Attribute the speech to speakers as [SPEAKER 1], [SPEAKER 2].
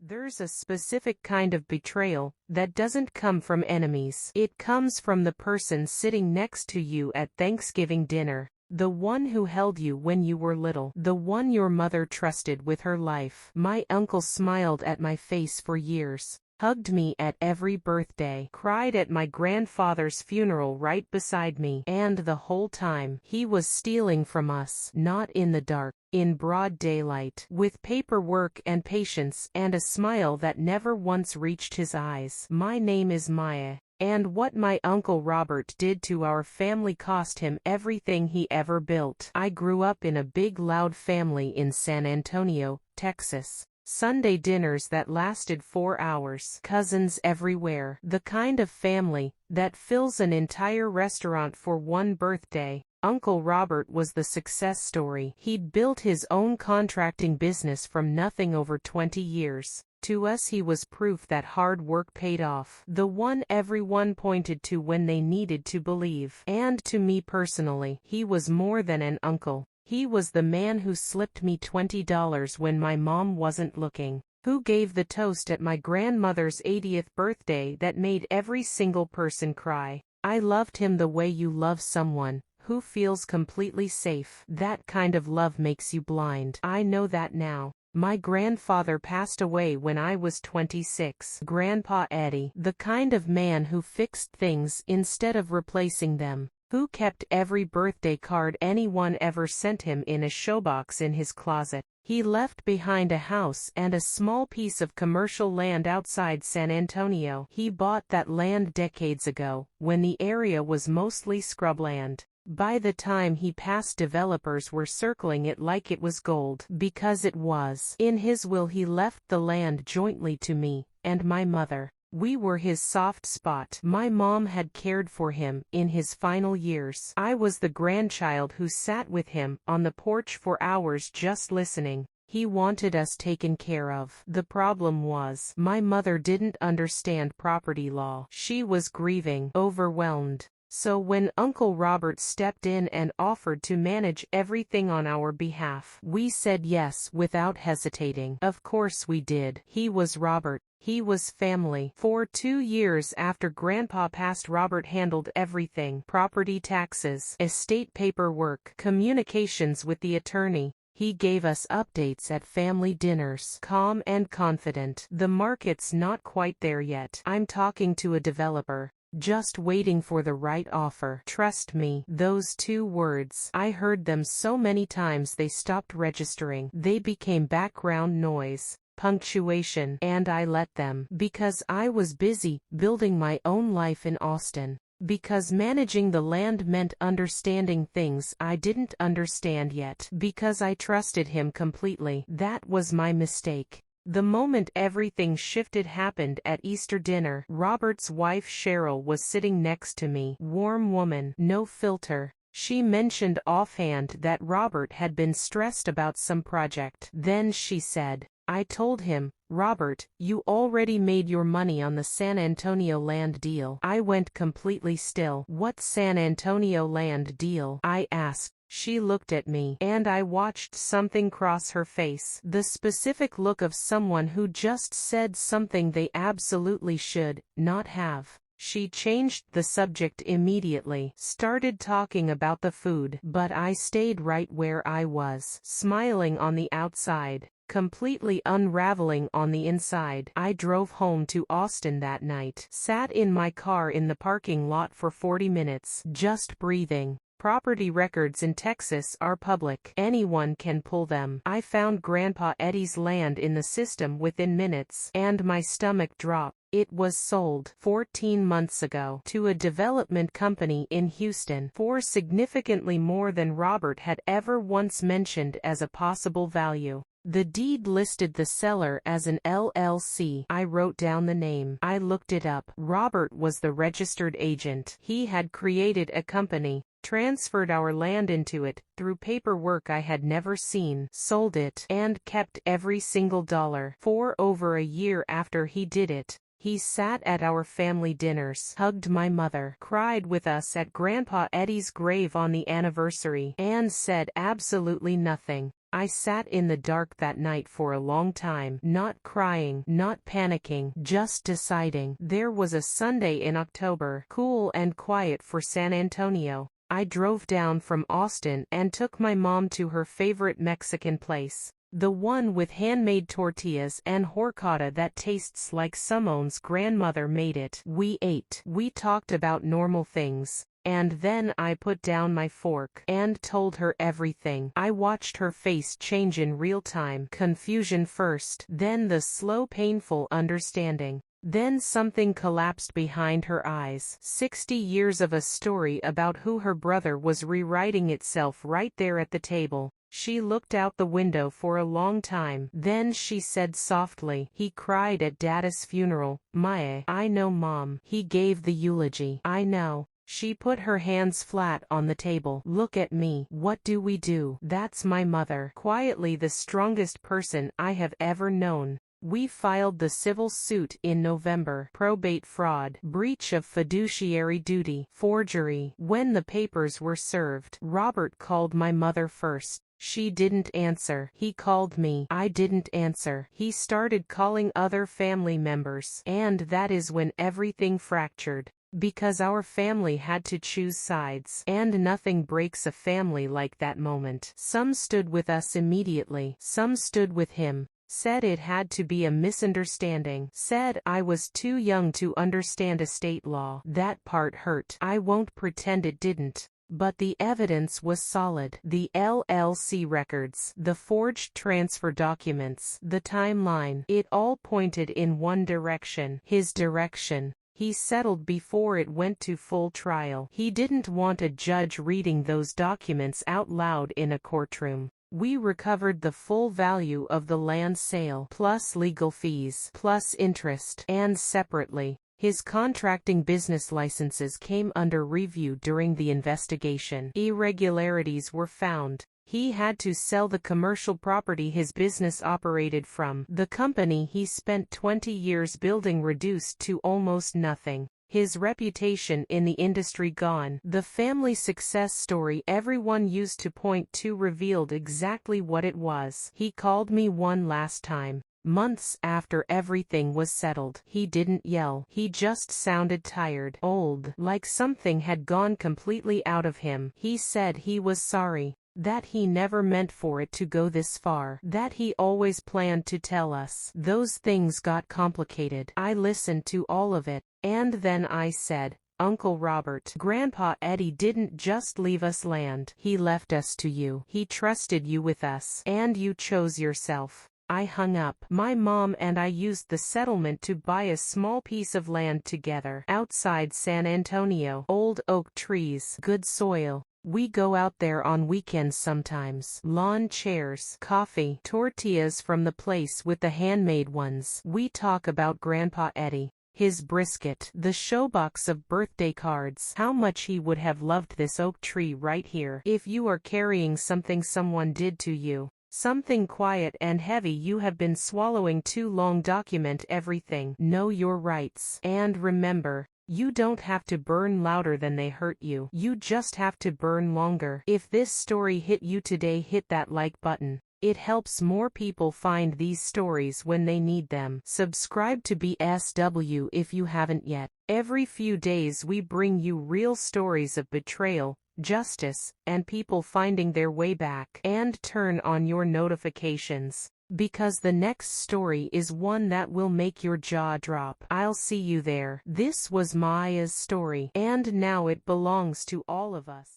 [SPEAKER 1] There's a specific kind of betrayal that doesn't come from enemies. It comes from the person sitting next to you at Thanksgiving dinner. The one who held you when you were little. The one your mother trusted with her life. My uncle smiled at my face for years, hugged me at every birthday, cried at my grandfather's funeral right beside me, and the whole time he was stealing from us, not in the dark, in broad daylight, with paperwork and patience and a smile that never once reached his eyes. My name is Maya. And what my Uncle Robert did to our family cost him everything he ever built. I grew up in a big loud family in San Antonio, Texas. Sunday dinners that lasted 4 hours. Cousins everywhere. The kind of family that fills an entire restaurant for one birthday. Uncle Robert was the success story. He'd built his own contracting business from nothing over 20 years. To us he was proof that hard work paid off. The one everyone pointed to when they needed to believe. And to me personally, he was more than an uncle. He was the man who slipped me $20 when my mom wasn't looking. Who gave the toast at my grandmother's 80th birthday that made every single person cry. I loved him the way you love someone who feels completely safe. That kind of love makes you blind. I know that now. My grandfather passed away when I was 26. Grandpa Eddie, the kind of man who fixed things instead of replacing them, who kept every birthday card anyone ever sent him in a showbox in his closet. He left behind a house and a small piece of commercial land outside San Antonio. He bought that land decades ago, when the area was mostly scrubland. By the time he passed, developers were circling it like it was gold. Because it was. In his will he left the land jointly to me and my mother. We were his soft spot. My mom had cared for him in his final years. I was the grandchild who sat with him on the porch for hours just listening. He wanted us taken care of. The problem was, my mother didn't understand property law. She was grieving, overwhelmed. So when Uncle Robert stepped in and offered to manage everything on our behalf, we said yes without hesitating. Of course we did. He was Robert. He was family. For 2 years after Grandpa passed, Robert handled everything: property taxes, estate paperwork, communications with the attorney. He gave us updates at family dinners, calm and confident. The market's not quite there yet. I'm talking to a developer. Just waiting for the right offer. Trust me, those 2 words, I heard them so many times they stopped registering. They became background noise, punctuation, and I let them. Because I was busy building my own life in Austin. Because managing the land meant understanding things I didn't understand yet. Because I trusted him completely. That was my mistake. The moment everything shifted happened at Easter dinner. Robert's wife Cheryl was sitting next to me. Warm woman, no filter. She mentioned offhand that Robert had been stressed about some project. Then she said, I told him, Robert, you already made your money on the San Antonio land deal. I went completely still. What San Antonio land deal? I asked. She looked at me, and I watched something cross her face. The specific look of someone who just said something they absolutely should not have. She changed the subject immediately, started talking about the food, but I stayed right where I was, smiling on the outside, completely unraveling on the inside. I drove home to Austin that night, sat in my car in the parking lot for 40 minutes, just breathing. Property records in Texas are public. Anyone can pull them. I found Grandpa Eddie's land in the system within minutes, and my stomach dropped. It was sold 14 months ago to a development company in Houston for significantly more than Robert had ever once mentioned as a possible value. The deed listed the seller as an LLC. I wrote down the name. I looked it up. Robert was the registered agent. He had created a company, transferred our land into it through paperwork I had never seen, sold it, and kept every single dollar. For over a year after he did it, he sat at our family dinners, hugged my mother, cried with us at Grandpa Eddie's grave on the anniversary, and said absolutely nothing. I sat in the dark that night for a long time, not crying, not panicking, just deciding. There was a Sunday in October, cool and quiet for San Antonio. I drove down from Austin and took my mom to her favorite Mexican place. The one with handmade tortillas and horchata that tastes like someone's grandmother made it. We ate. We talked about normal things. And then I put down my fork and told her everything. I watched her face change in real time. Confusion first, then the slow painful understanding. Then something collapsed behind her eyes. 60 years of a story about who her brother was rewriting itself right there at the table. She looked out the window for a long time. Then she said softly, "He cried at Dada's funeral, Mae." "I know, Mom." "He gave the eulogy." "I know." She put her hands flat on the table. "Look at me. What do we do?" "That's my mother. Quietly the strongest person I have ever known." We filed the civil suit in November. Probate fraud, breach of fiduciary duty, forgery. When the papers were served, Robert called my mother first. She didn't answer. He called me. I didn't answer. He started calling other family members. And that is when everything fractured. Because our family had to choose sides. And nothing breaks a family like that moment. Some stood with us immediately. Some stood with him. Said it had to be a misunderstanding. Said I was too young to understand estate law. That part hurt. I won't pretend it didn't. But the evidence was solid. The LLC records, the forged transfer documents, the timeline. It all pointed in one direction. His direction. He settled before it went to full trial. He didn't want a judge reading those documents out loud in a courtroom. We recovered the full value of the land sale, plus legal fees, plus interest, and separately, his contracting business licenses came under review during the investigation. Irregularities were found. He had to sell the commercial property his business operated from. The company he spent 20 years building reduced to almost nothing. His reputation in the industry gone. The family success story everyone used to point to revealed exactly what it was. He called me one last time. Months after everything was settled. He didn't yell. He just sounded tired, old, like something had gone completely out of him. He said he was sorry. That he never meant for it to go this far. That he always planned to tell us. Those things got complicated. I listened to all of it. And then I said, "Uncle Robert, Grandpa Eddie didn't just leave us land. He left us to you. He trusted you with us. And you chose yourself." I hung up. My mom and I used the settlement to buy a small piece of land together. Outside San Antonio. Old oak trees. Good soil. We go out there on weekends sometimes. Lawn chairs, coffee, tortillas from the place with the handmade ones. We talk about Grandpa Eddie, his brisket, the showbox of birthday cards, how much he would have loved this oak tree right here. If you are carrying something someone did to you, something quiet and heavy you have been swallowing too long, document everything. Know your rights. And remember, you don't have to burn louder than they hurt you. You just have to burn longer. If this story hit you today, hit that like button. It helps more people find these stories when they need them. Subscribe to BSW if you haven't yet. Every few days we bring you real stories of betrayal, justice, and people finding their way back. And turn on your notifications, because the next story is one that will make your jaw drop. I'll see you there. This was Maya's story, and now it belongs to all of us.